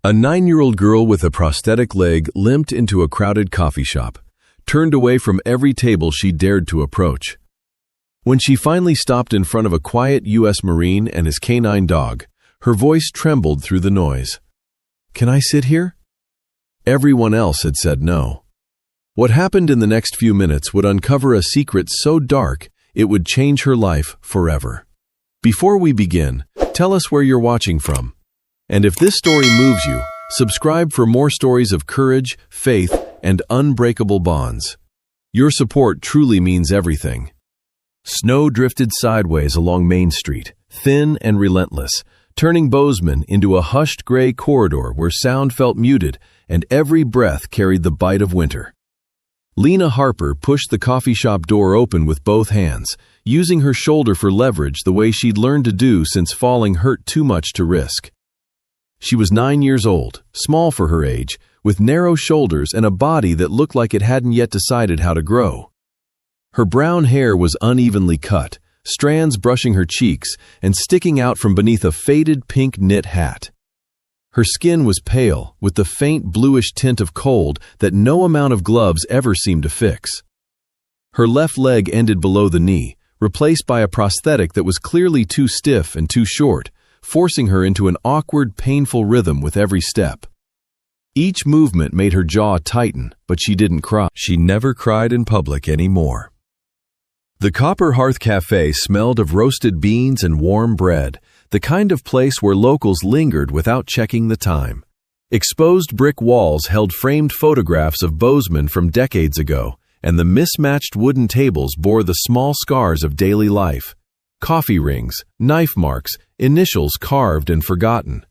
A 9-year-old girl with a prosthetic leg limped into a crowded coffee shop, turned away from every table she dared to approach. When she finally stopped in front of a quiet U.S. Marine and his canine dog, her voice trembled through the noise. "Can I sit here?" Everyone else had said no. What happened in the next few minutes would uncover a secret so dark it would change her life forever. Before we begin, tell us where you're watching from. And if this story moves you, subscribe for more stories of courage, faith, and unbreakable bonds. Your support truly means everything. Snow drifted sideways along Main Street, thin and relentless, turning Bozeman into a hushed gray corridor where sound felt muted and every breath carried the bite of winter. Lena Harper pushed the coffee shop door open with both hands, using her shoulder for leverage the way she'd learned to do since falling hurt too much to risk. She was 9 years old, small for her age, with narrow shoulders and a body that looked like it hadn't yet decided how to grow. Her brown hair was unevenly cut, strands brushing her cheeks and sticking out from beneath a faded pink knit hat. Her skin was pale, with the faint bluish tint of cold that no amount of gloves ever seemed to fix. Her left leg ended below the knee, replaced by a prosthetic that was clearly too stiff and too short, forcing her into an awkward, painful rhythm with every step. Each movement made her jaw tighten, but she didn't cry. She never cried in public anymore. The Copper Hearth Cafe smelled of roasted beans and warm bread, the kind of place where locals lingered without checking the time. Exposed brick walls held framed photographs of Bozeman from decades ago, and the mismatched wooden tables bore the small scars of daily life. Coffee rings, knife marks, initials carved and forgotten.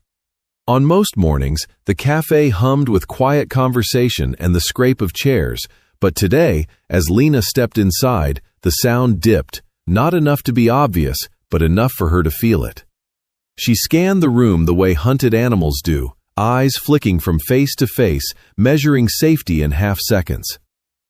On most mornings, the cafe hummed with quiet conversation and the scrape of chairs, but today, as Lena stepped inside, the sound dipped, not enough to be obvious, but enough for her to feel it. She scanned the room the way hunted animals do, eyes flicking from face to face, measuring safety in half seconds.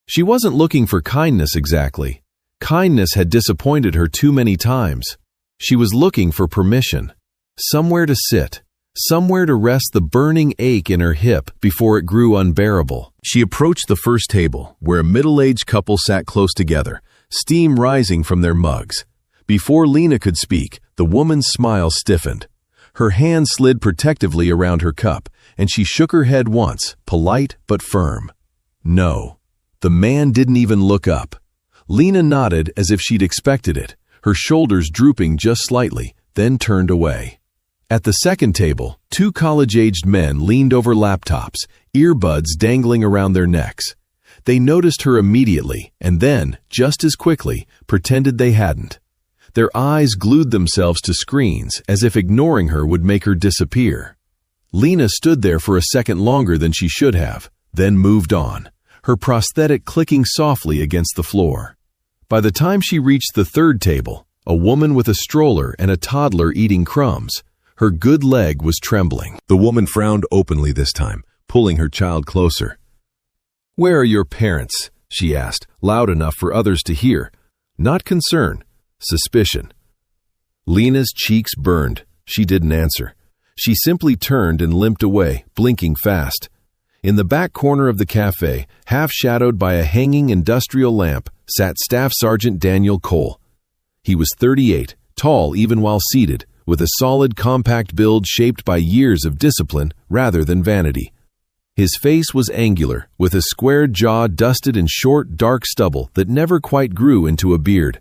She wasn't looking for kindness exactly. Kindness had disappointed her too many times. She was looking for permission. Somewhere to sit. Somewhere to rest the burning ache in her hip before it grew unbearable. She approached the first table, where a middle-aged couple sat close together, steam rising from their mugs. Before Lena could speak, the woman's smile stiffened. Her hand slid protectively around her cup, and she shook her head once, polite but firm. No. The man didn't even look up. Lena nodded as if she'd expected it, her shoulders drooping just slightly, then turned away. At the second table, 2 college-aged men leaned over laptops, earbuds dangling around their necks. They noticed her immediately, and then, just as quickly, pretended they hadn't. Their eyes glued themselves to screens, as if ignoring her would make her disappear. Lena stood there for a second longer than she should have, then moved on, her prosthetic clicking softly against the floor. By the time she reached the third table, a woman with a stroller and a toddler eating crumbs, her good leg was trembling. The woman frowned openly this time, pulling her child closer. "Where are your parents?" she asked, loud enough for others to hear. Not concern, suspicion. Lena's cheeks burned. She didn't answer. She simply turned and limped away, blinking fast. In the back corner of the cafe, half shadowed by a hanging industrial lamp, sat Staff Sergeant Daniel Cole. He was 38, tall even while seated, with a solid, compact build shaped by years of discipline rather than vanity. His face was angular, with a square jaw dusted in short, dark stubble that never quite grew into a beard.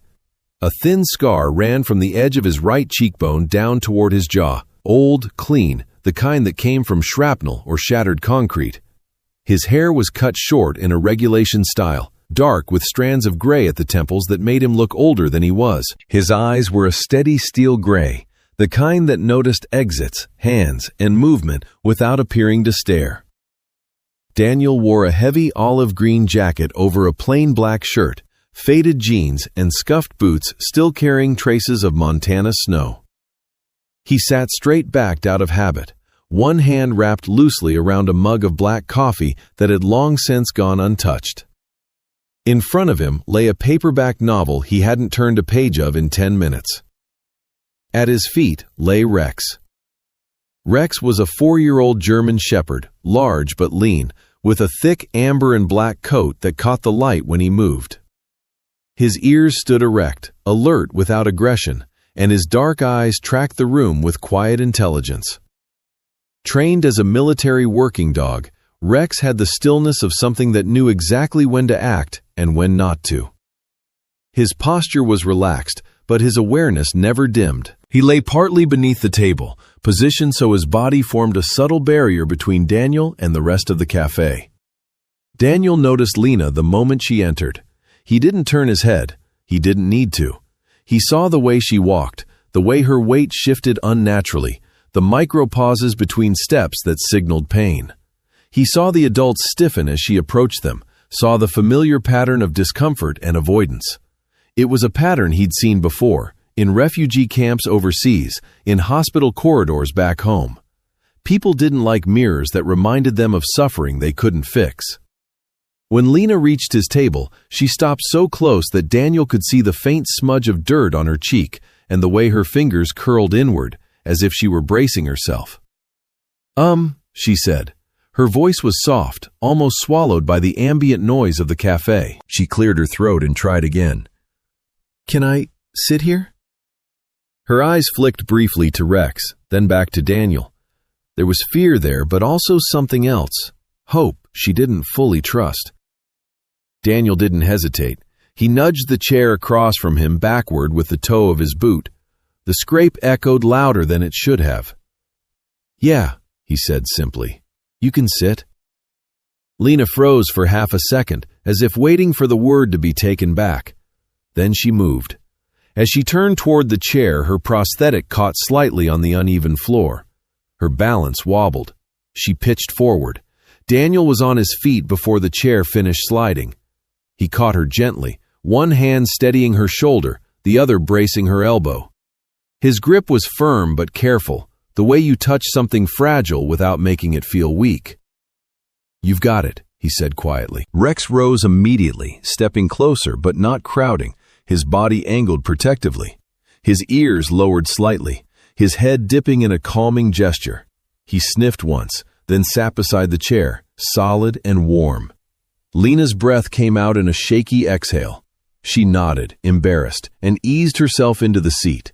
A thin scar ran from the edge of his right cheekbone down toward his jaw, old, clean, the kind that came from shrapnel or shattered concrete. His hair was cut short in a regulation style, dark with strands of gray at the temples that made him look older than he was. His eyes were a steady steel gray, the kind that noticed exits, hands, and movement without appearing to stare. Daniel wore a heavy olive green jacket over a plain black shirt, faded jeans, and scuffed boots still carrying traces of Montana snow. He sat straight-backed out of habit, one hand wrapped loosely around a mug of black coffee that had long since gone untouched. In front of him lay a paperback novel he hadn't turned a page of in 10 minutes. At his feet lay Rex. Rex was a 4-year-old German shepherd, large but lean, with a thick amber and black coat that caught the light when he moved. His ears stood erect, alert without aggression, and his dark eyes tracked the room with quiet intelligence. Trained as a military working dog, Rex had the stillness of something that knew exactly when to act and when not to. His posture was relaxed, but his awareness never dimmed. He lay partly beneath the table, positioned so his body formed a subtle barrier between Daniel and the rest of the cafe. Daniel noticed Lena the moment she entered. He didn't turn his head. He didn't need to. He saw the way she walked, the way her weight shifted unnaturally, the micro-pauses between steps that signaled pain. He saw the adults stiffen as she approached them, saw the familiar pattern of discomfort and avoidance. It was a pattern he'd seen before, in refugee camps overseas, in hospital corridors back home. People didn't like mirrors that reminded them of suffering they couldn't fix. When Lena reached his table, she stopped so close that Daniel could see the faint smudge of dirt on her cheek and the way her fingers curled inward, as if she were bracing herself. She said. Her voice was soft, almost swallowed by the ambient noise of the cafe. She cleared her throat and tried again. "Can I sit here?" Her eyes flicked briefly to Rex, then back to Daniel. There was fear there, but also something else. Hope she didn't fully trust. Daniel didn't hesitate. He nudged the chair across from him backward with the toe of his boot. The scrape echoed louder than it should have. "Yeah," he said simply. "You can sit." Lena froze for half a second, as if waiting for the word to be taken back. Then she moved. As she turned toward the chair, her prosthetic caught slightly on the uneven floor. Her balance wobbled. She pitched forward. Daniel was on his feet before the chair finished sliding. He caught her gently, one hand steadying her shoulder, the other bracing her elbow. His grip was firm but careful, the way you touch something fragile without making it feel weak. "You've got it," he said quietly. Rex rose immediately, stepping closer but not crowding, his body angled protectively. His ears lowered slightly, his head dipping in a calming gesture. He sniffed once, then sat beside the chair, solid and warm. Lena's breath came out in a shaky exhale. She nodded, embarrassed, and eased herself into the seat.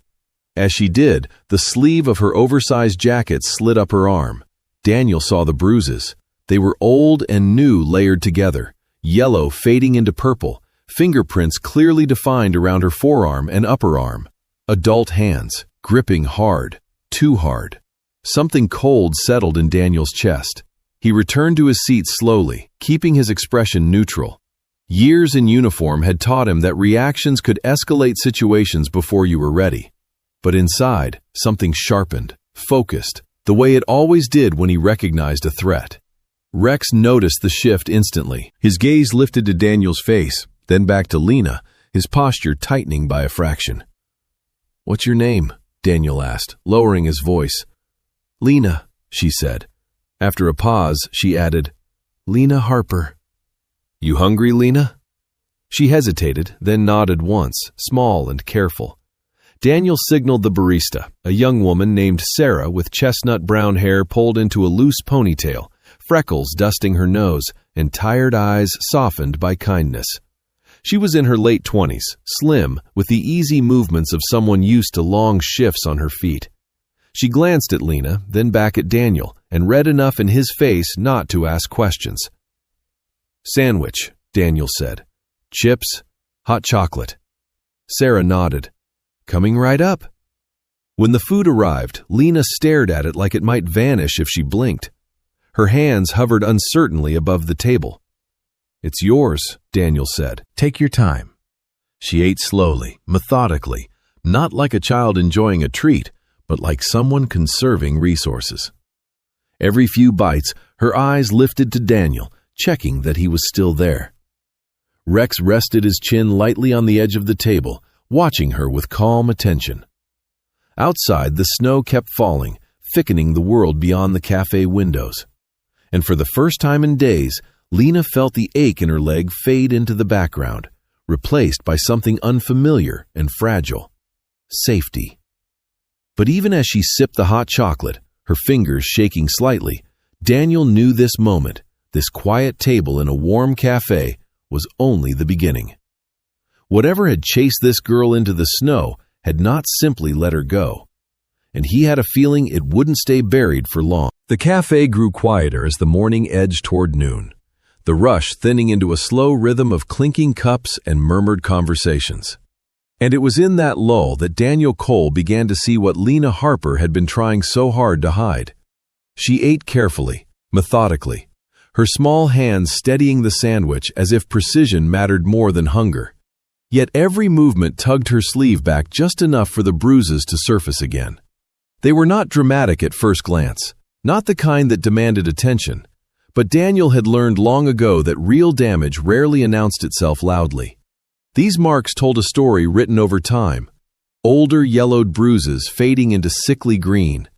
As she did, the sleeve of her oversized jacket slid up her arm. Daniel saw the bruises. They were old and new layered together, yellow fading into purple, fingerprints clearly defined around her forearm and upper arm. Adult hands, gripping hard, too hard. Something cold settled in Daniel's chest. He returned to his seat slowly, keeping his expression neutral. Years in uniform had taught him that reactions could escalate situations before you were ready. But inside, something sharpened, focused, the way it always did when he recognized a threat. Rex noticed the shift instantly. His gaze lifted to Daniel's face, then back to Lena, his posture tightening by a fraction. "What's your name?" Daniel asked, lowering his voice. "Lena," she said. After a pause, she added, "Lena Harper." "You hungry, Lena?" She hesitated, then nodded once, small and careful. Daniel signaled the barista, a young woman named Sarah with chestnut brown hair pulled into a loose ponytail, freckles dusting her nose, and tired eyes softened by kindness. She was in her late 20s, slim, with the easy movements of someone used to long shifts on her feet. She glanced at Lena, then back at Daniel, and read enough in his face not to ask questions. "Sandwich," Daniel said. "Chips, hot chocolate." Sarah nodded. "Coming right up." When the food arrived, Lena stared at it like it might vanish if she blinked. Her hands hovered uncertainly above the table. "It's yours," Daniel said. "Take your time." She ate slowly, methodically, not like a child enjoying a treat, but like someone conserving resources. Every few bites, her eyes lifted to Daniel, checking that he was still there. Rex rested his chin lightly on the edge of the table, watching her with calm attention. Outside, the snow kept falling, thickening the world beyond the cafe windows. And for the first time in days, Lena felt the ache in her leg fade into the background, replaced by something unfamiliar and fragile. Safety. But even as she sipped the hot chocolate, her fingers shaking slightly. Daniel knew this moment, this quiet table in a warm cafe, was only the beginning. Whatever had chased this girl into the snow had not simply let her go, and he had a feeling it wouldn't stay buried for long. The cafe grew quieter as the morning edged toward noon, the rush thinning into a slow rhythm of clinking cups and murmured conversations. And it was in that lull that Daniel Cole began to see what Lena Harper had been trying so hard to hide. She ate carefully, methodically, her small hands steadying the sandwich as if precision mattered more than hunger. Yet every movement tugged her sleeve back just enough for the bruises to surface again. They were not dramatic at first glance, not the kind that demanded attention, but Daniel had learned long ago that real damage rarely announced itself loudly. These marks told a story written over time, older yellowed bruises fading into sickly green,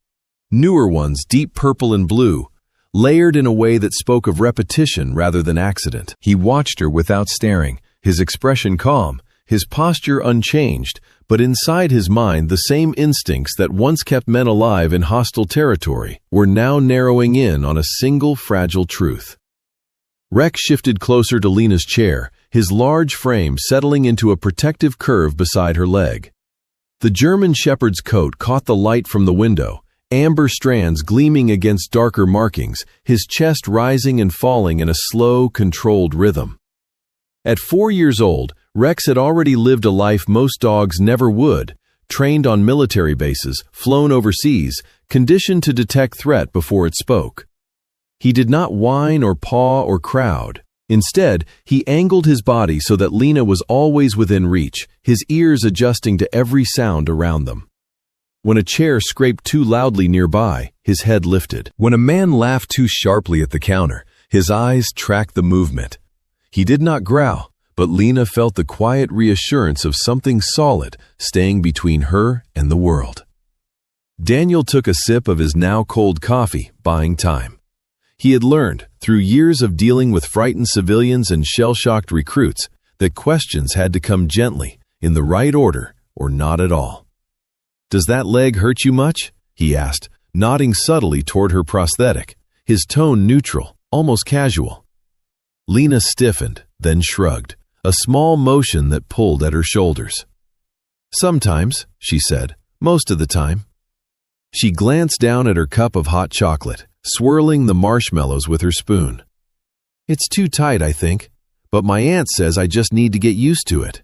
newer ones deep purple and blue, layered in a way that spoke of repetition rather than accident. He watched her without staring, his expression calm, his posture unchanged, but inside his mind the same instincts that once kept men alive in hostile territory were now narrowing in on a single fragile truth. Rex shifted closer to Lena's chair, his large frame settling into a protective curve beside her leg. The German shepherd's coat caught the light from the window, amber strands gleaming against darker markings, his chest rising and falling in a slow, controlled rhythm. At 4 years old, Rex had already lived a life most dogs never would, trained on military bases, flown overseas, conditioned to detect threat before it spoke. He did not whine or paw or crowd. Instead, he angled his body so that Lena was always within reach, his ears adjusting to every sound around them. When a chair scraped too loudly nearby, his head lifted. When a man laughed too sharply at the counter, his eyes tracked the movement. He did not growl, but Lena felt the quiet reassurance of something solid staying between her and the world. Daniel took a sip of his now cold coffee, buying time. He had learned, through years of dealing with frightened civilians and shell-shocked recruits, that questions had to come gently, in the right order, or not at all. "Does that leg hurt you much?" he asked, nodding subtly toward her prosthetic, his tone neutral, almost casual. Lena stiffened, then shrugged, a small motion that pulled at her shoulders. "Sometimes," she said, "most of the time." She glanced down at her cup of hot chocolate, swirling the marshmallows with her spoon. "It's too tight, I think, but my aunt says I just need to get used to it."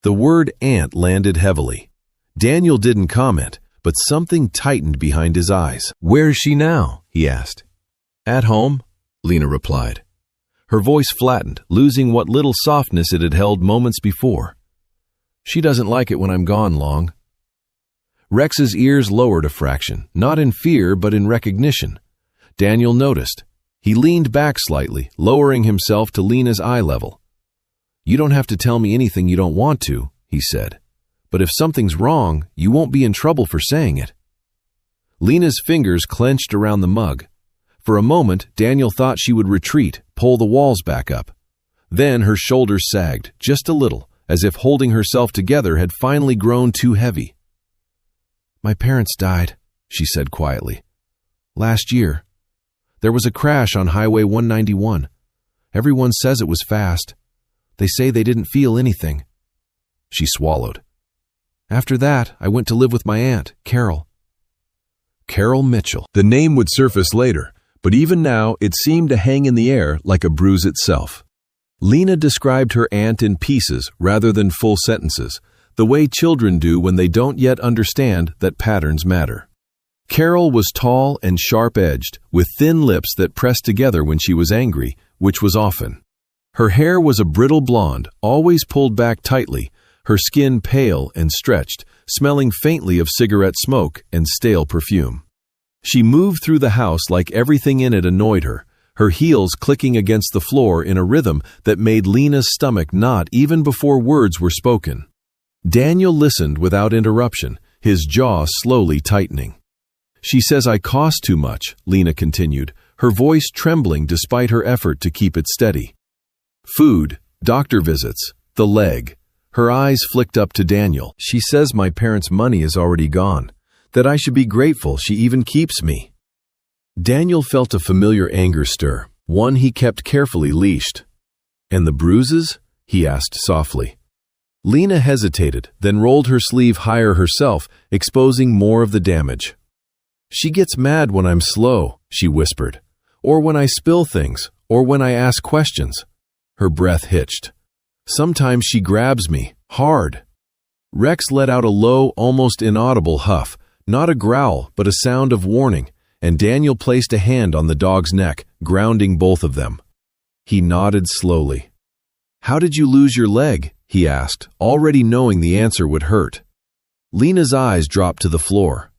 The word aunt landed heavily. Daniel didn't comment, but something tightened behind his eyes. "Where's she now?" he asked. "At home," Lena replied. Her voice flattened, losing what little softness it had held moments before. "She doesn't like it when I'm gone long." Rex's ears lowered a fraction, not in fear but in recognition. Daniel noticed. He leaned back slightly, lowering himself to Lena's eye level. "You don't have to tell me anything you don't want to," he said. "But if something's wrong, you won't be in trouble for saying it." Lena's fingers clenched around the mug. For a moment, Daniel thought she would retreat, pull the walls back up. Then her shoulders sagged, just a little, as if holding herself together had finally grown too heavy. "My parents died," she said quietly. "Last year. There was a crash on Highway 191. Everyone says it was fast. They say they didn't feel anything." She swallowed. "After that, I went to live with my aunt, Carol." Carol Mitchell. The name would surface later, but even now it seemed to hang in the air like a bruise itself. Lena described her aunt in pieces rather than full sentences, the way children do when they don't yet understand that patterns matter. Carol was tall and sharp-edged, with thin lips that pressed together when she was angry, which was often. Her hair was a brittle blonde, always pulled back tightly, her skin pale and stretched, smelling faintly of cigarette smoke and stale perfume. She moved through the house like everything in it annoyed her, her heels clicking against the floor in a rhythm that made Lena's stomach knot even before words were spoken. Daniel listened without interruption, his jaw slowly tightening. "She says I cost too much," Lena continued, her voice trembling despite her effort to keep it steady. "Food, doctor visits, the leg." Her eyes flicked up to Daniel. "She says my parents' money is already gone. that I should be grateful she even keeps me. Daniel felt a familiar anger stir, one he kept carefully leashed. "And the bruises?" he asked softly. Lena hesitated, then rolled her sleeve higher herself, exposing more of the damage. "She gets mad when I'm slow," she whispered, "or when I spill things, or when I ask questions." Her breath hitched. "Sometimes she grabs me, hard." Rex let out a low, almost inaudible huff, not a growl, but a sound of warning, and Daniel placed a hand on the dog's neck, grounding both of them. He nodded slowly. "How did you lose your leg?" he asked, already knowing the answer would hurt. Lena's eyes dropped to the floor.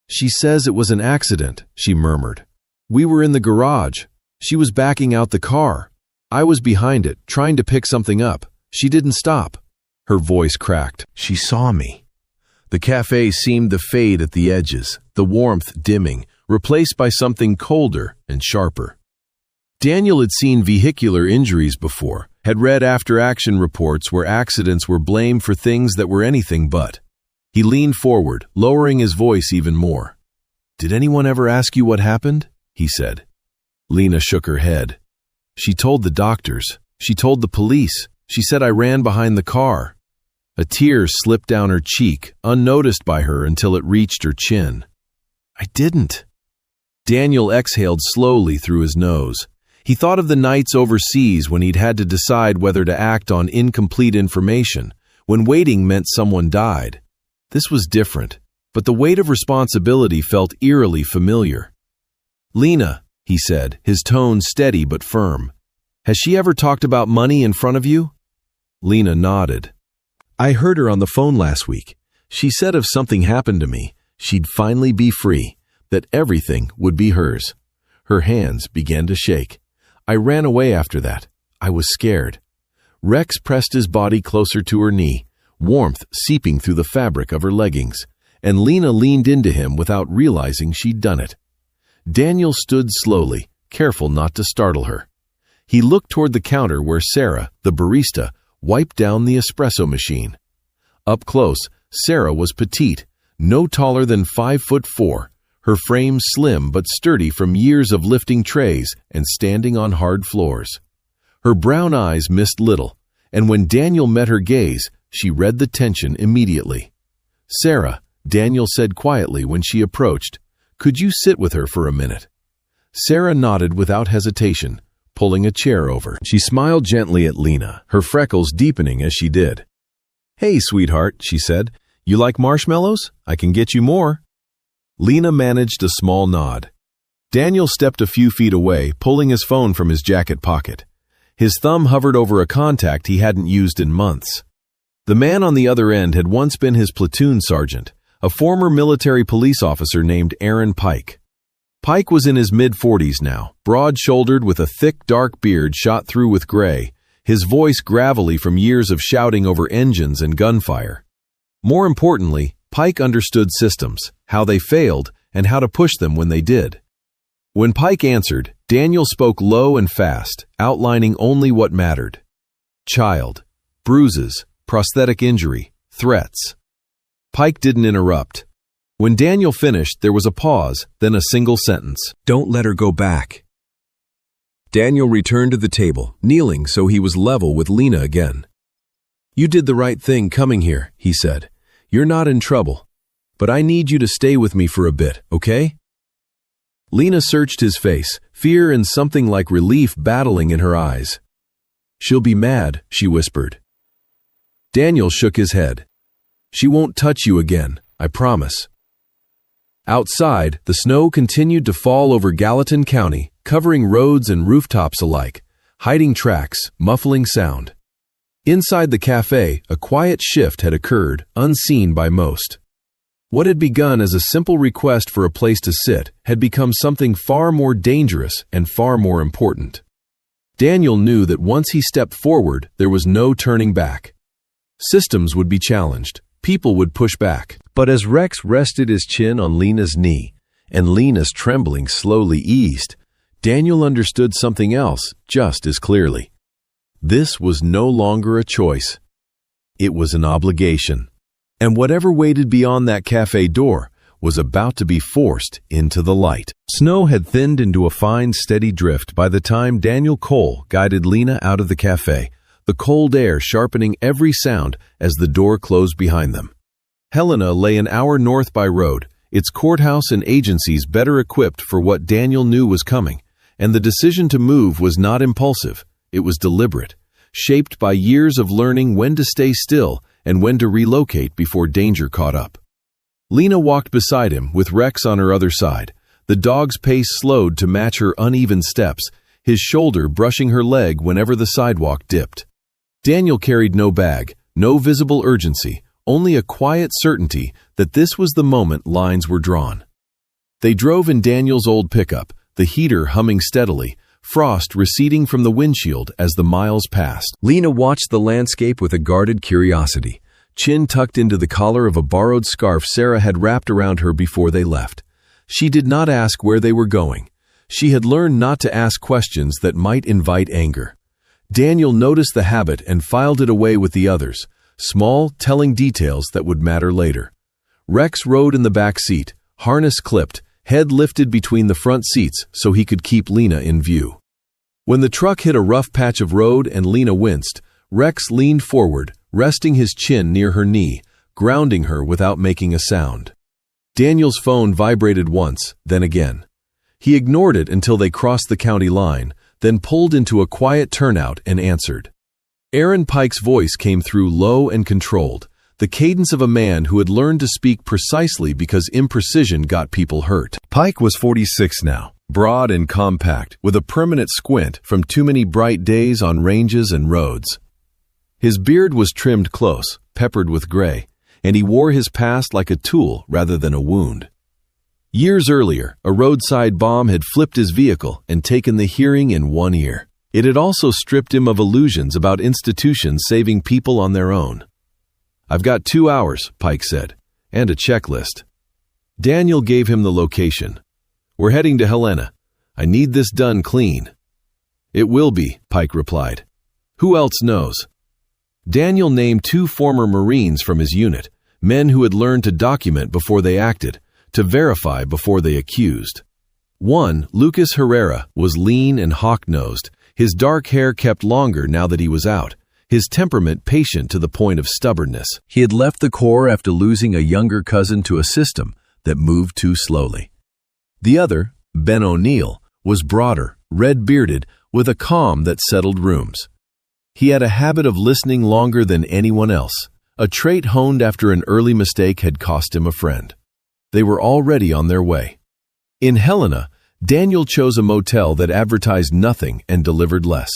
"She says it was an accident," she murmured. "We were in the garage. She was backing out the car. I was behind it, trying to pick something up. She didn't stop." Her voice cracked. "She saw me." The cafe seemed to fade at the edges, the warmth dimming, replaced by something colder and sharper. Daniel had seen vehicular injuries before, had read after-action reports where accidents were blamed for things that were anything but. He leaned forward, lowering his voice even more. "Did anyone ever ask you what happened?" he said. Lena shook her head. "She told the doctors. She told the police. She said I ran behind the car." A tear slipped down her cheek, unnoticed by her until it reached her chin. "I didn't." Daniel exhaled slowly through his nose. He thought of the nights overseas when he'd had to decide whether to act on incomplete information, when waiting meant someone died. This was different, but the weight of responsibility felt eerily familiar. "Lena," he said, his tone steady but firm, "has she ever talked about money in front of you?" Lena nodded. "I heard her on the phone last week. She said if something happened to me, she'd finally be free, that everything would be hers." Her hands began to shake. "I ran away after that. I was scared." Rex pressed his body closer to her knee, warmth seeping through the fabric of her leggings, and Lena leaned into him without realizing she'd done it. Daniel stood slowly, careful not to startle her. He looked toward the counter where Sarah, the barista, wiped down the espresso machine. Up close, Sarah was petite, no taller than 5'4", her frame slim but sturdy from years of lifting trays and standing on hard floors. Her brown eyes missed little, and when Daniel met her gaze, she read the tension immediately. "Sarah," Daniel said quietly when she approached, "could you sit with her for a minute?" Sarah nodded without hesitation, pulling a chair over. She smiled gently at Lena, her freckles deepening as she did. "Hey, sweetheart," she said, "you like marshmallows? I can get you more." Lena managed a small nod. Daniel stepped a few feet away, pulling his phone from his jacket pocket. His thumb hovered over a contact he hadn't used in months. The man on the other end had once been his platoon sergeant, a former military police officer named Aaron Pike. Pike was in his mid-40s now, broad-shouldered with a thick, dark beard shot through with gray, his voice gravelly from years of shouting over engines and gunfire. More importantly, Pike understood systems, how they failed, and how to push them when they did. When Pike answered, Daniel spoke low and fast, outlining only what mattered. Child, bruises, prosthetic injury, threats. Pike didn't interrupt. When Daniel finished, there was a pause, then a single sentence. "Don't let her go back." Daniel returned to the table, kneeling so he was level with Lena again. "You did the right thing coming here," he said. "You're not in trouble. But I need you to stay with me for a bit, okay?" Lena searched his face, fear and something like relief battling in her eyes. "She'll be mad," she whispered. Daniel shook his head. "She won't touch you again, I promise." Outside, the snow continued to fall over Gallatin County, covering roads and rooftops alike, hiding tracks, muffling sound. Inside the cafe, a quiet shift had occurred, unseen by most. What had begun as a simple request for a place to sit had become something far more dangerous and far more important. Daniel knew that once he stepped forward, there was no turning back. Systems would be challenged, people would push back. But as Rex rested his chin on Lena's knee, and Lena's trembling slowly eased, Daniel understood something else just as clearly. This was no longer a choice. It was an obligation. And whatever waited beyond that cafe door, was about to be forced into the light. Snow had thinned into a fine, steady drift by the time Daniel Cole guided Lena out of the cafe, the cold air sharpening every sound as the door closed behind them. Helena lay an hour north by road, its courthouse and agencies better equipped for what Daniel knew was coming, and the decision to move was not impulsive, it was deliberate, shaped by years of learning when to stay still and when to relocate before danger caught up. Lena walked beside him with Rex on her other side, the dog's pace slowed to match her uneven steps, his shoulder brushing her leg whenever the sidewalk dipped. Daniel carried no bag, no visible urgency, only a quiet certainty that this was the moment lines were drawn. They drove in Daniel's old pickup, the heater humming steadily, frost receding from the windshield as the miles passed. Lena watched the landscape with a guarded curiosity, chin tucked into the collar of a borrowed scarf Sarah had wrapped around her before they left. She did not ask where they were going. She had learned not to ask questions that might invite anger. Daniel noticed the habit and filed it away with the others, small, telling details that would matter later. Rex rode in the back seat, harness clipped, head lifted between the front seats so he could keep Lena in view. When the truck hit a rough patch of road and Lena winced, Rex leaned forward, resting his chin near her knee, grounding her without making a sound. Daniel's phone vibrated once, then again. He ignored it until they crossed the county line, then pulled into a quiet turnout and answered. Aaron Pike's voice came through low and controlled, the cadence of a man who had learned to speak precisely because imprecision got people hurt. Pike was 46 now, broad and compact, with a permanent squint from too many bright days on ranges and roads. His beard was trimmed close, peppered with gray, and he wore his past like a tool rather than a wound. Years earlier, a roadside bomb had flipped his vehicle and taken the hearing in one ear. It had also stripped him of illusions about institutions saving people on their own. "I've got 2 hours," Pike said, "and a checklist." Daniel gave him the location. "We're heading to Helena. I need this done clean." "It will be," Pike replied. "Who else knows?" Daniel named 2 former Marines from his unit, men who had learned to document before they acted, to verify before they accused. One, Lucas Herrera, was lean and hawk-nosed, his dark hair kept longer now that he was out, his temperament patient to the point of stubbornness. He had left the Corps after losing a younger cousin to a system that moved too slowly. The other, Ben O'Neill, was broader, red-bearded, with a calm that settled rooms. He had a habit of listening longer than anyone else, a trait honed after an early mistake had cost him a friend. They were already on their way. In Helena, Daniel chose a motel that advertised nothing and delivered less.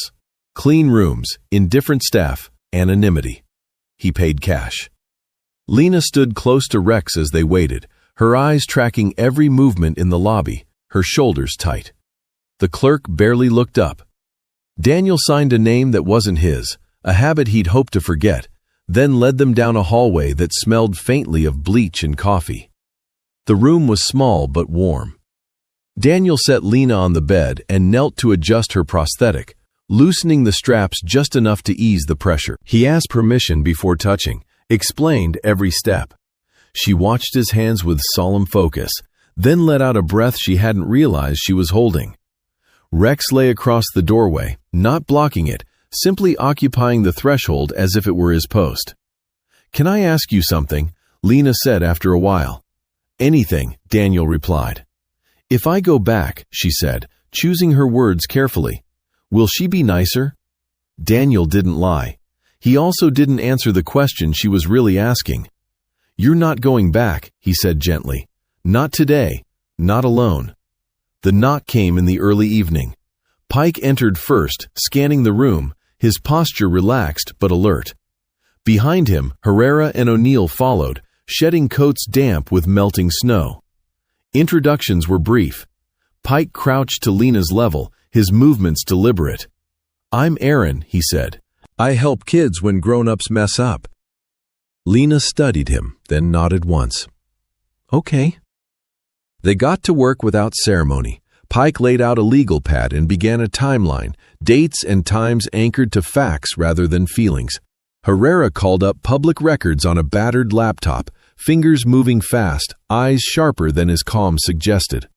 Clean rooms, indifferent staff, anonymity. He paid cash. Lena stood close to Rex as they waited, her eyes tracking every movement in the lobby, her shoulders tight. The clerk barely looked up. Daniel signed a name that wasn't his, a habit he'd hoped to forget, then led them down a hallway that smelled faintly of bleach and coffee. The room was small but warm. Daniel set Lena on the bed and knelt to adjust her prosthetic, loosening the straps just enough to ease the pressure. He asked permission before touching, explained every step. She watched his hands with solemn focus, then let out a breath she hadn't realized she was holding. Rex lay across the doorway, not blocking it, simply occupying the threshold as if it were his post. "Can I ask you something?" Lena said after a while. "Anything," Daniel replied. "If I go back," she said, choosing her words carefully, "will she be nicer?" Daniel didn't lie. He also didn't answer the question she was really asking. "You're not going back," he said gently. "Not today. Not alone." The knock came in the early evening. Pike entered first, scanning the room, his posture relaxed but alert. Behind him, Herrera and O'Neill followed, shedding coats damp with melting snow. Introductions were brief. Pike crouched to Lena's level, his movements deliberate. "I'm Aaron," he said. "I help kids when grown-ups mess up." Lena studied him, then nodded once. "Okay." They got to work without ceremony. Pike laid out a legal pad and began a timeline, dates and times anchored to facts rather than feelings. Herrera called up public records on a battered laptop, fingers moving fast, eyes sharper than his calm suggested.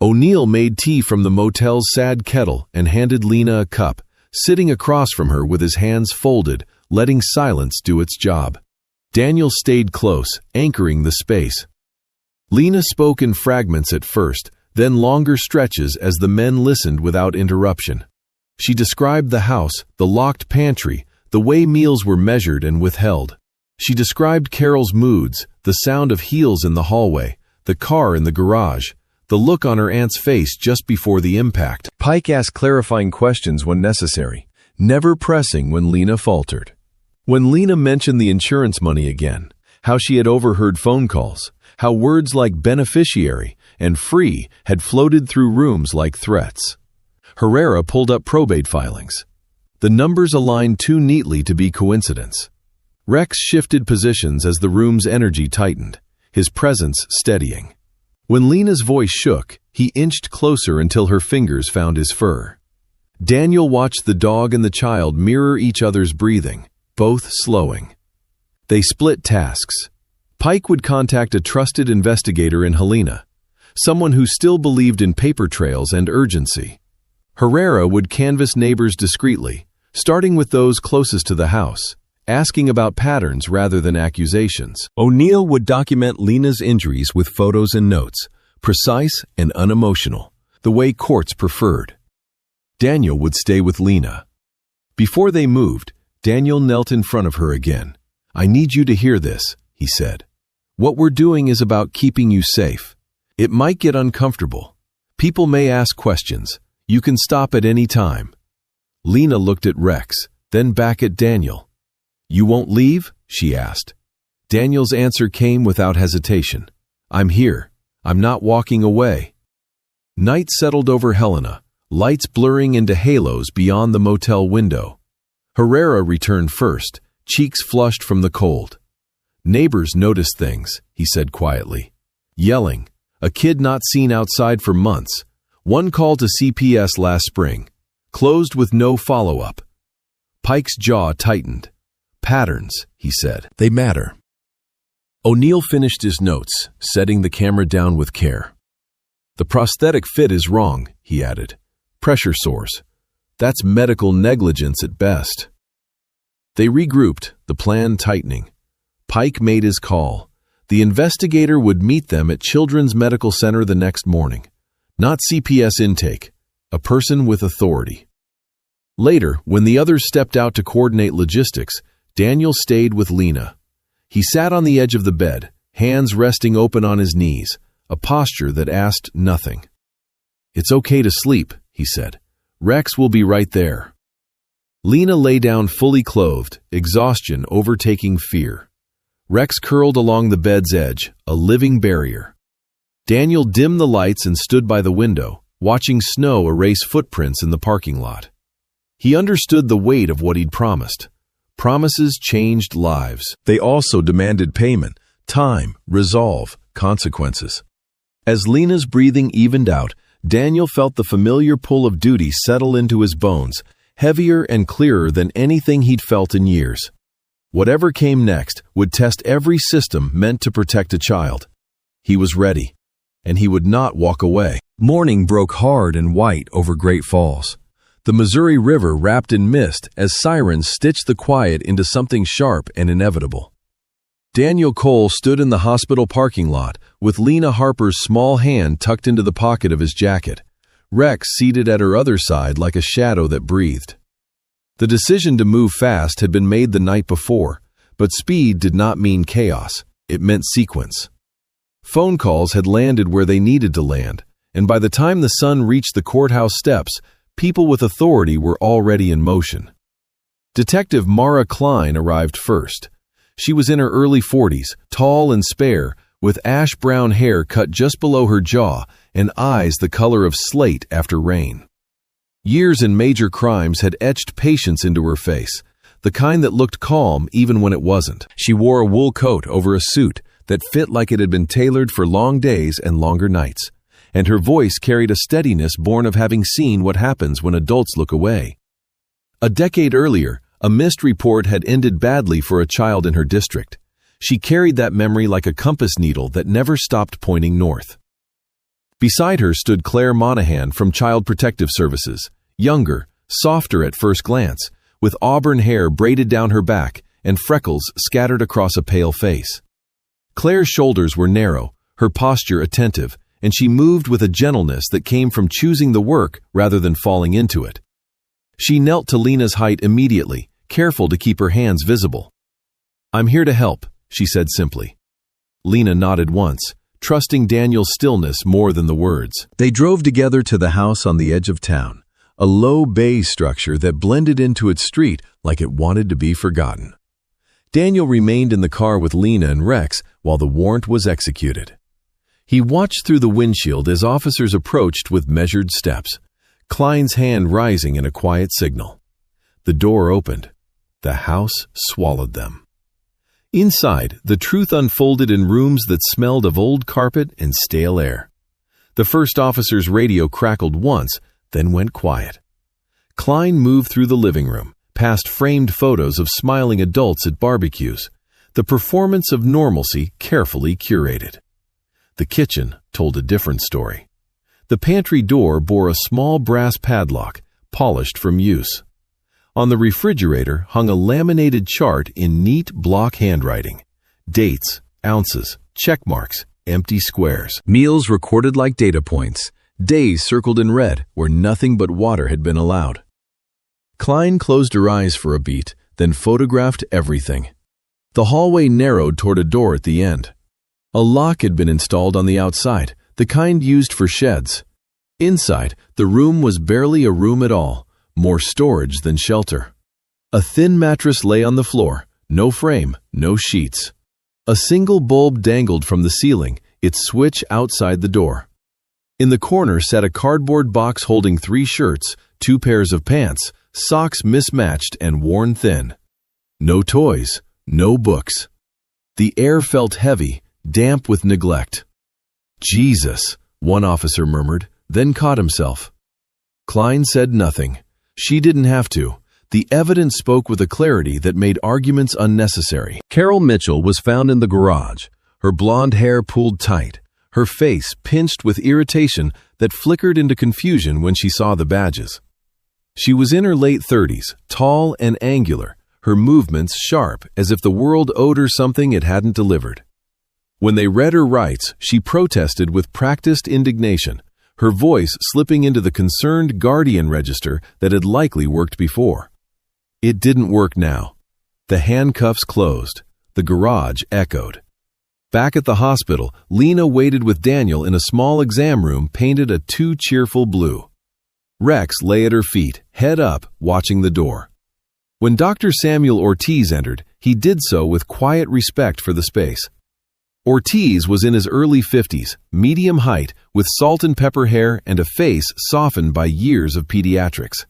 O'Neill made tea from the motel's sad kettle and handed Lena a cup, sitting across from her with his hands folded, letting silence do its job. Daniel stayed close, anchoring the space. Lena spoke in fragments at first, then longer stretches as the men listened without interruption. She described the house, the locked pantry, the way meals were measured and withheld. She described Carol's moods, the sound of heels in the hallway, the car in the garage, the look on her aunt's face just before the impact. Pike asked clarifying questions when necessary, never pressing when Lena faltered. When Lena mentioned the insurance money again, how she had overheard phone calls, how words like beneficiary and free had floated through rooms like threats. Herrera pulled up probate filings. The numbers aligned too neatly to be coincidence. Rex shifted positions as the room's energy tightened, his presence steadying. When Lena's voice shook, he inched closer until her fingers found his fur. Daniel watched the dog and the child mirror each other's breathing, both slowing. They split tasks. Pike would contact a trusted investigator in Helena, someone who still believed in paper trails and urgency. Herrera would canvass neighbors discreetly, starting with those closest to the house, asking about patterns rather than accusations. O'Neill would document Lena's injuries with photos and notes, precise and unemotional, the way courts preferred. Daniel would stay with Lena. Before they moved, Daniel knelt in front of her again. "I need you to hear this," he said. "What we're doing is about keeping you safe. It might get uncomfortable. People may ask questions. You can stop at any time." Lena looked at Rex, then back at Daniel. "You won't leave?" she asked. Daniel's answer came without hesitation. "I'm here. I'm not walking away." Night settled over Helena, lights blurring into halos beyond the motel window. Herrera returned first, cheeks flushed from the cold. "Neighbors noticed things," he said quietly. "Yelling. A kid not seen outside for months. One call to CPS last spring. Closed with no follow-up." Pike's jaw tightened. "Patterns," he said. "They matter." O'Neill finished his notes, setting the camera down with care. "The prosthetic fit is wrong," he added. "Pressure source. That's medical negligence at best." They regrouped, the plan tightening. Pike made his call. The investigator would meet them at Children's Medical Center the next morning. Not CPS intake, a person with authority. Later, when the others stepped out to coordinate logistics, Daniel stayed with Lena. He sat on the edge of the bed, hands resting open on his knees, a posture that asked nothing. "It's okay to sleep," he said. "Rex will be right there." Lena lay down fully clothed, exhaustion overtaking fear. Rex curled along the bed's edge, a living barrier. Daniel dimmed the lights and stood by the window, watching snow erase footprints in the parking lot. He understood the weight of what he'd promised. Promises changed lives. They also demanded payment, time, resolve, consequences. As Lena's breathing evened out, Daniel felt the familiar pull of duty settle into his bones, heavier and clearer than anything he'd felt in years. Whatever came next would test every system meant to protect a child. He was ready, and he would not walk away. Morning broke hard and white over Great Falls. The Missouri River wrapped in mist as sirens stitched the quiet into something sharp and inevitable. Daniel Cole stood in the hospital parking lot with Lena Harper's small hand tucked into the pocket of his jacket, Rex seated at her other side like a shadow that breathed. The decision to move fast had been made the night before, but speed did not mean chaos, it meant sequence. Phone calls had landed where they needed to land, and by the time the sun reached the courthouse steps, people with authority were already in motion. Detective Mara Klein arrived first. She was in her early 40s, tall and spare, with ash-brown hair cut just below her jaw and eyes the color of slate after rain. Years in major crimes had etched patience into her face, the kind that looked calm even when it wasn't. She wore a wool coat over a suit that fit like it had been tailored for long days and longer nights, and her voice carried a steadiness born of having seen what happens when adults look away. A decade earlier, a missed report had ended badly for a child in her district. She carried that memory like a compass needle that never stopped pointing north. Beside her stood Claire Monahan from Child Protective Services, younger, softer at first glance, with auburn hair braided down her back and freckles scattered across a pale face. Claire's shoulders were narrow, her posture attentive, and she moved with a gentleness that came from choosing the work rather than falling into it. She knelt to Lena's height immediately, careful to keep her hands visible. "I'm here to help," she said simply. Lena nodded once, trusting Daniel's stillness more than the words. They drove together to the house on the edge of town, a low bay structure that blended into its street like it wanted to be forgotten. Daniel remained in the car with Lena and Rex while the warrant was executed. He watched through the windshield as officers approached with measured steps, Klein's hand rising in a quiet signal. The door opened. The house swallowed them. Inside, the truth unfolded in rooms that smelled of old carpet and stale air. The first officer's radio crackled once, then went quiet. Klein moved through the living room, past framed photos of smiling adults at barbecues, the performance of normalcy carefully curated. The kitchen told a different story. The pantry door bore a small brass padlock, polished from use. On the refrigerator hung a laminated chart in neat block handwriting. Dates, ounces, check marks, empty squares. Meals recorded like data points. Days circled in red where nothing but water had been allowed. Klein closed her eyes for a beat, then photographed everything. The hallway narrowed toward a door at the end. A lock had been installed on the outside, the kind used for sheds. Inside, the room was barely a room at all, more storage than shelter. A thin mattress lay on the floor, no frame, no sheets. A single bulb dangled from the ceiling, its switch outside the door. In the corner sat a cardboard box holding 3 shirts, 2 pairs of pants, socks mismatched and worn thin. No toys, no books. The air felt heavy, damp with neglect. "Jesus," one officer murmured, then caught himself. Klein said nothing. She didn't have to. The evidence spoke with a clarity that made arguments unnecessary. Carol Mitchell was found in the garage, her blonde hair pulled tight, her face pinched with irritation that flickered into confusion when she saw the badges. She was in her late 30s, tall and angular, her movements sharp as if the world owed her something it hadn't delivered. When they read her rights, she protested with practiced indignation, her voice slipping into the concerned guardian register that had likely worked before. It didn't work now. The handcuffs closed. The garage echoed. Back at the hospital, Lena waited with Daniel in a small exam room painted a too cheerful blue. Rex lay at her feet, head up, watching the door. When Dr. Samuel Ortiz entered, he did so with quiet respect for the space. Ortiz was in his early 50s, medium height, with salt and pepper hair and a face softened by years of pediatrics.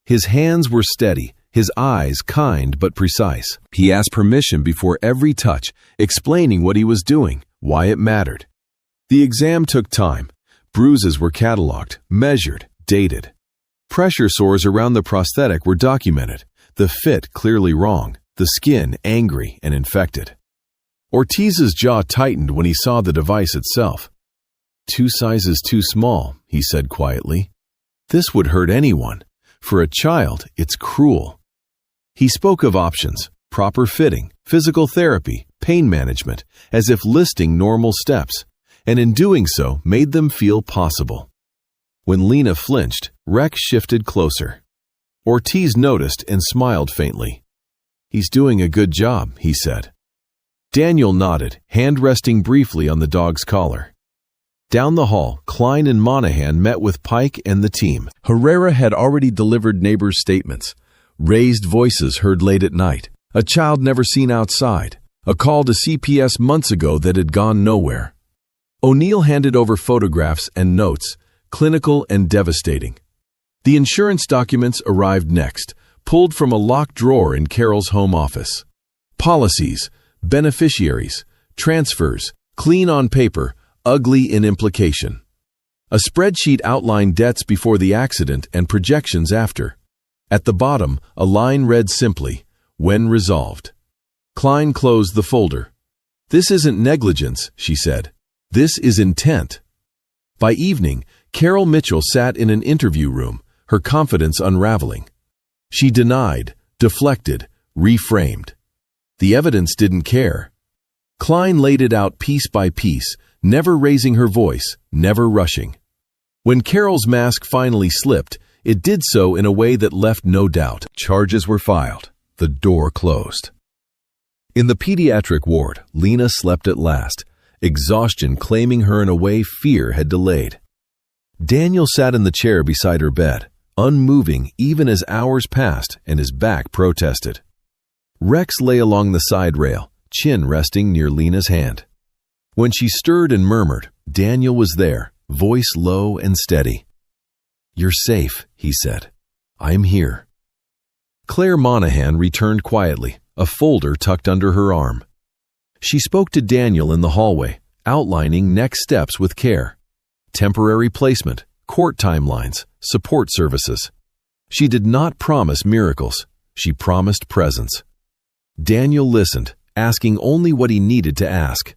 His hands were steady, his eyes kind but precise. He asked permission before every touch, explaining what he was doing, why it mattered. The exam took time. Bruises were cataloged, measured, dated. Pressure sores around the prosthetic were documented, the fit clearly wrong, the skin angry and infected. Ortiz's jaw tightened when he saw the device itself. 2 sizes too small, he said quietly. This would hurt anyone. For a child, it's cruel. He spoke of options, proper fitting, physical therapy, pain management, as if listing normal steps, and in doing so made them feel possible. When Lena flinched, Rex shifted closer. Ortiz noticed and smiled faintly. "He's doing a good job," he said. Daniel nodded, hand resting briefly on the dog's collar. Down the hall, Klein and Monahan met with Pike and the team. Herrera had already delivered neighbors' statements. Raised voices heard late at night. A child never seen outside. A call to CPS months ago that had gone nowhere. O'Neill handed over photographs and notes, clinical and devastating. The insurance documents arrived next, pulled from a locked drawer in Carol's home office. Policies, beneficiaries, transfers, clean on paper, ugly in implication. A spreadsheet outlined debts before the accident and projections after. At the bottom, a line read simply, "When resolved." Klein closed the folder, "This isn't negligence," she said. "This is intent." By evening, Carol Mitchell sat in an interview room, her confidence unraveling. She denied, deflected, reframed. The evidence didn't care. Klein laid it out piece by piece, never raising her voice, never rushing. When Carol's mask finally slipped, it did so in a way that left no doubt. Charges were filed. The door closed. In the pediatric ward, Lena slept at last, exhaustion claiming her in a way fear had delayed. Daniel sat in the chair beside her bed, unmoving even as hours passed and his back protested. Rex lay along the side rail, chin resting near Lena's hand. When she stirred and murmured, Daniel was there, voice low and steady. "You're safe," he said. "I'm here." Claire Monahan returned quietly, a folder tucked under her arm. She spoke to Daniel in the hallway, outlining next steps with care. Temporary placement, court timelines, support services. She did not promise miracles. She promised presence. Daniel listened, asking only what he needed to ask.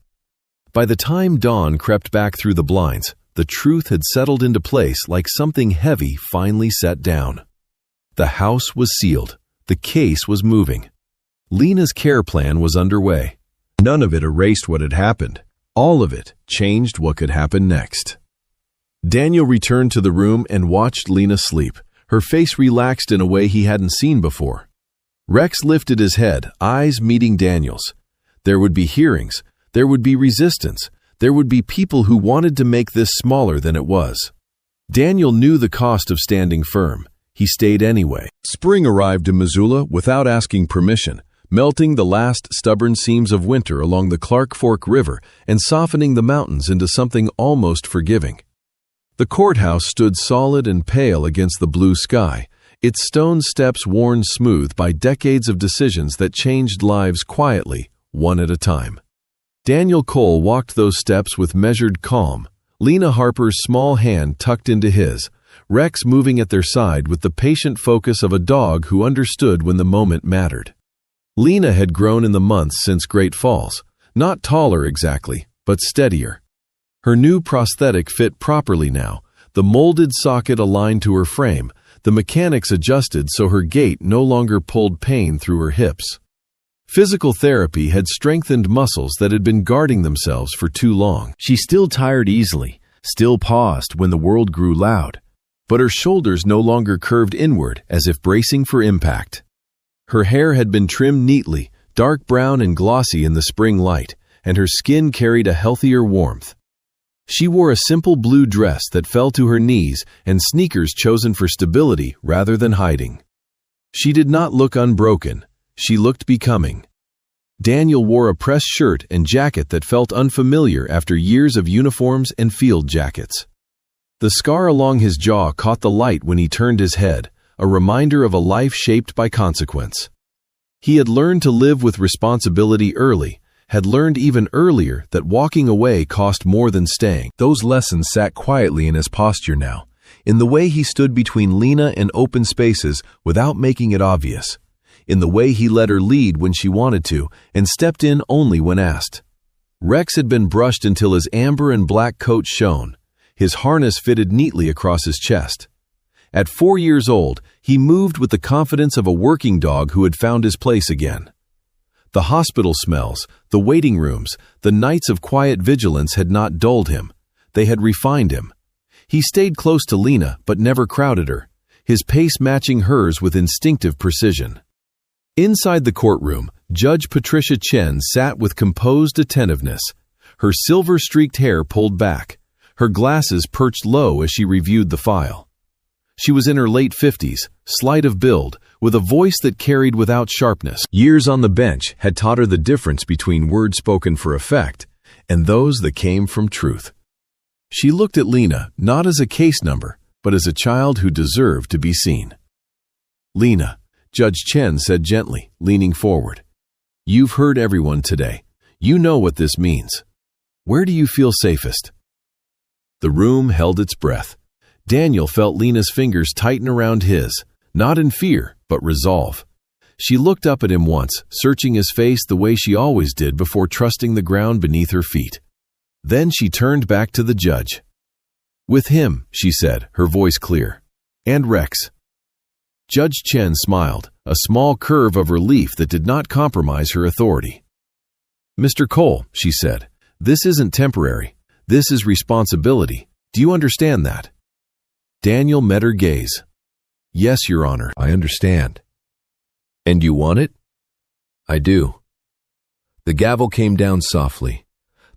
By the time dawn crept back through the blinds, the truth had settled into place like something heavy finally set down. The house was sealed. The case was moving. Lena's care plan was underway. None of it erased what had happened. All of it changed what could happen next. Daniel returned to the room and watched Lena sleep, her face relaxed in a way he hadn't seen before. Rex lifted his head, eyes meeting Daniel's. There would be hearings. There would be resistance. There would be people who wanted to make this smaller than it was. Daniel knew the cost of standing firm. He stayed anyway. Spring arrived in Missoula without asking permission, melting the last stubborn seams of winter along the Clark Fork River and softening the mountains into something almost forgiving. The courthouse stood solid and pale against the blue sky, its stone steps worn smooth by decades of decisions that changed lives quietly, one at a time. Daniel Cole walked those steps with measured calm, Lena Harper's small hand tucked into his, Rex moving at their side with the patient focus of a dog who understood when the moment mattered. Lena had grown in the months since Great Falls, not taller exactly, but steadier. Her new prosthetic fit properly now, the molded socket aligned to her frame, the mechanics adjusted so her gait no longer pulled pain through her hips. Physical therapy had strengthened muscles that had been guarding themselves for too long. She still tired easily, still paused when the world grew loud, but her shoulders no longer curved inward as if bracing for impact. Her hair had been trimmed neatly, dark brown and glossy in the spring light, and her skin carried a healthier warmth. She wore a simple blue dress that fell to her knees and sneakers chosen for stability rather than hiding. She did not look unbroken. She looked becoming. Daniel wore a pressed shirt and jacket that felt unfamiliar after years of uniforms and field jackets. The scar along his jaw caught the light when he turned his head, a reminder of a life shaped by consequence. He had learned to live with responsibility early, had learned even earlier that walking away cost more than staying. Those lessons sat quietly in his posture now, in the way he stood between Lena and open spaces without making it obvious, in the way he let her lead when she wanted to and stepped in only when asked. Rex had been brushed until his amber and black coat shone. His harness fitted neatly across his chest. At 4 years old, he moved with the confidence of a working dog who had found his place again. The hospital smells, the waiting rooms, the nights of quiet vigilance had not dulled him. They had refined him. He stayed close to Lena, but never crowded her, his pace matching hers with instinctive precision. Inside the courtroom, Judge Patricia Chen sat with composed attentiveness, her silver-streaked hair pulled back, her glasses perched low as she reviewed the file. She was in her late 50s, slight of build, with a voice that carried without sharpness. Years on the bench had taught her the difference between words spoken for effect and those that came from truth. She looked at Lena not as a case number, but as a child who deserved to be seen. "Lena," Judge Chen said gently, leaning forward. "You've heard everyone today. You know what this means. Where do you feel safest?" The room held its breath. Daniel felt Lena's fingers tighten around his, not in fear, but resolve. She looked up at him once, searching his face the way she always did before trusting the ground beneath her feet. Then she turned back to the judge. "With him," she said, her voice clear. "And Rex." Judge Chen smiled, a small curve of relief that did not compromise her authority. "Mr. Cole," she said, "this isn't temporary. This is responsibility. Do you understand that?" Daniel met her gaze. "Yes, Your Honor, I understand." "And you want it?" "I do." The gavel came down softly.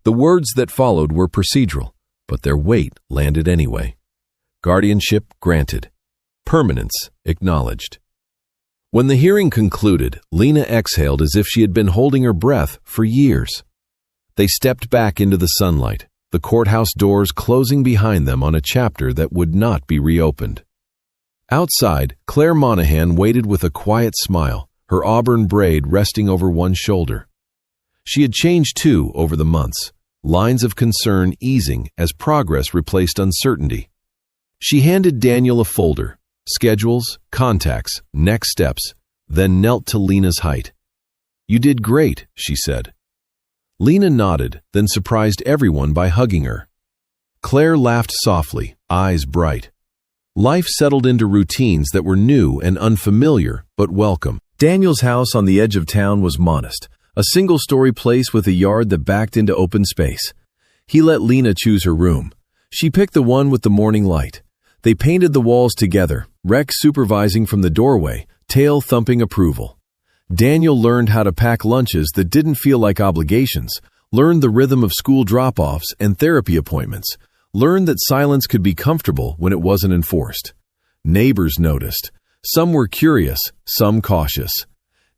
The words that followed were procedural, but their weight landed anyway. Guardianship granted. Permanence acknowledged. When the hearing concluded, Lena exhaled as if she had been holding her breath for years. They stepped back into the sunlight, the courthouse doors closing behind them on a chapter that would not be reopened. Outside, Claire Monahan waited with a quiet smile, her auburn braid resting over one shoulder. She had changed too over the months, lines of concern easing as progress replaced uncertainty. She handed Daniel a folder, schedules, contacts, next steps, then knelt to Lena's height. "You did great," she said. Lena nodded, then surprised everyone by hugging her. Claire laughed softly, eyes bright. Life settled into routines that were new and unfamiliar, but welcome. Daniel's house on the edge of town was modest, a single-story place with a yard that backed into open space. He let Lena choose her room. She picked the one with the morning light. They painted the walls together, Rex supervising from the doorway, tail thumping approval. Daniel learned how to pack lunches that didn't feel like obligations, learned the rhythm of school drop-offs and therapy appointments, learned that silence could be comfortable when it wasn't enforced. Neighbors noticed. Some were curious, some cautious.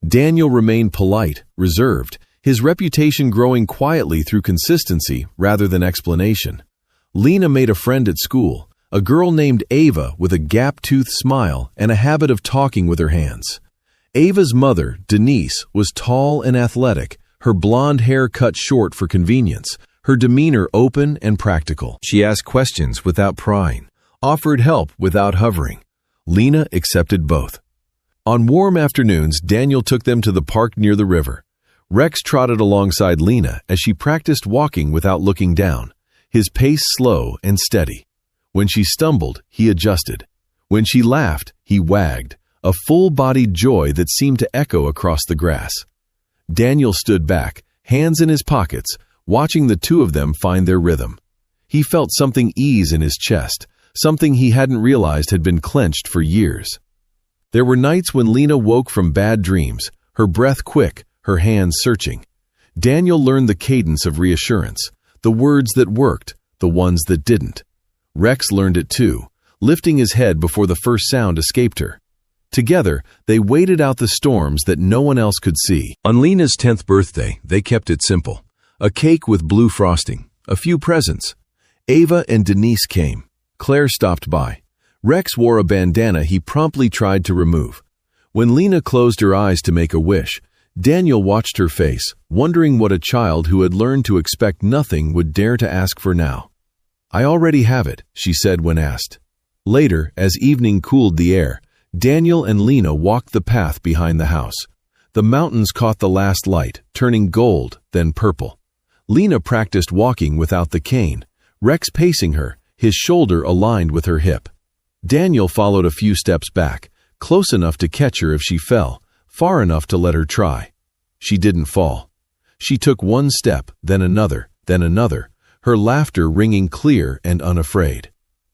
Daniel remained polite, reserved, his reputation growing quietly through consistency rather than explanation. Lena made a friend at school, a girl named Ava with a gap-toothed smile and a habit of talking with her hands. Ava's mother, Denise, was tall and athletic, her blonde hair cut short for convenience, her demeanor open and practical. She asked questions without prying, offered help without hovering. Lena accepted both. On warm afternoons, Daniel took them to the park near the river. Rex trotted alongside Lena as she practiced walking without looking down, his pace slow and steady. When she stumbled, he adjusted. When she laughed, he wagged, a full-bodied joy that seemed to echo across the grass. Daniel stood back, hands in his pockets, watching the two of them find their rhythm. He felt something ease in his chest, something he hadn't realized had been clenched for years. There were nights when Lena woke from bad dreams, her breath quick, her hands searching. Daniel learned the cadence of reassurance, the words that worked, the ones that didn't. Rex learned it too, lifting his head before the first sound escaped her. Together, they waited out the storms that no one else could see. On Lena's 10th birthday, they kept it simple. A cake with blue frosting, a few presents. Ava and Denise came. Claire stopped by. Rex wore a bandana he promptly tried to remove. When Lena closed her eyes to make a wish, Daniel watched her face, wondering what a child who had learned to expect nothing would dare to ask for now. "I already have it," she said when asked. Later, as evening cooled the air, Daniel and Lena walked the path behind the house. The mountains caught the last light, turning gold, then purple. Lena practiced walking without the cane, Rex pacing her, his shoulder aligned with her hip. Daniel followed a few steps back, close enough to catch her if she fell, far enough to let her try. She didn't fall. She took one step, then another, her laughter ringing clear and unafraid.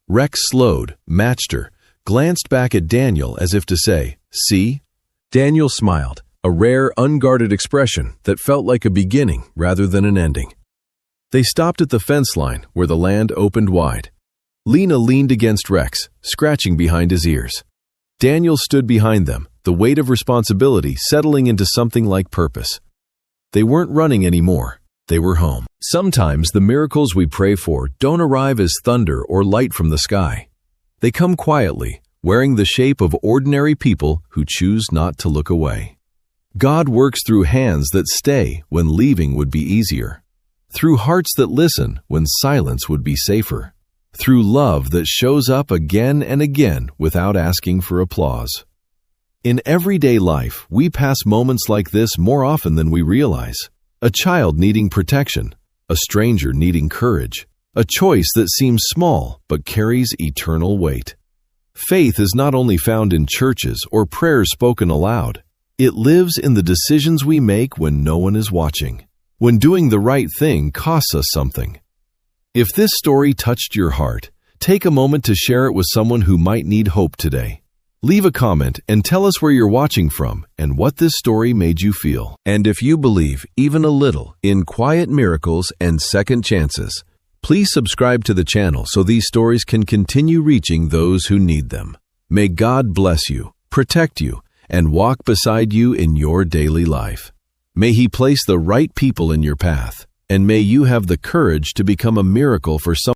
Rex slowed, matched her, glanced back at Daniel as if to say, "See?" Daniel smiled, a rare, unguarded expression that felt like a beginning rather than an ending. They stopped at the fence line where the land opened wide. Lena leaned against Rex, scratching behind his ears. Daniel stood behind them, the weight of responsibility settling into something like purpose. They weren't running anymore. They were home. Sometimes the miracles we pray for don't arrive as thunder or light from the sky. They come quietly, wearing the shape of ordinary people who choose not to look away. God works through hands that stay when leaving would be easier, through hearts that listen when silence would be safer, through love that shows up again and again without asking for applause. In everyday life, we pass moments like this more often than we realize. A child needing protection, a stranger needing courage, a choice that seems small but carries eternal weight. Faith is not only found in churches or prayers spoken aloud. It lives in the decisions we make when no one is watching, when doing the right thing costs us something. If this story touched your heart, take a moment to share it with someone who might need hope today. Leave a comment and tell us where you're watching from and what this story made you feel. And if you believe even a little in quiet miracles and second chances, please subscribe to the channel so these stories can continue reaching those who need them. May God bless you, protect you, and walk beside you in your daily life. May He place the right people in your path, and may you have the courage to become a miracle for someone.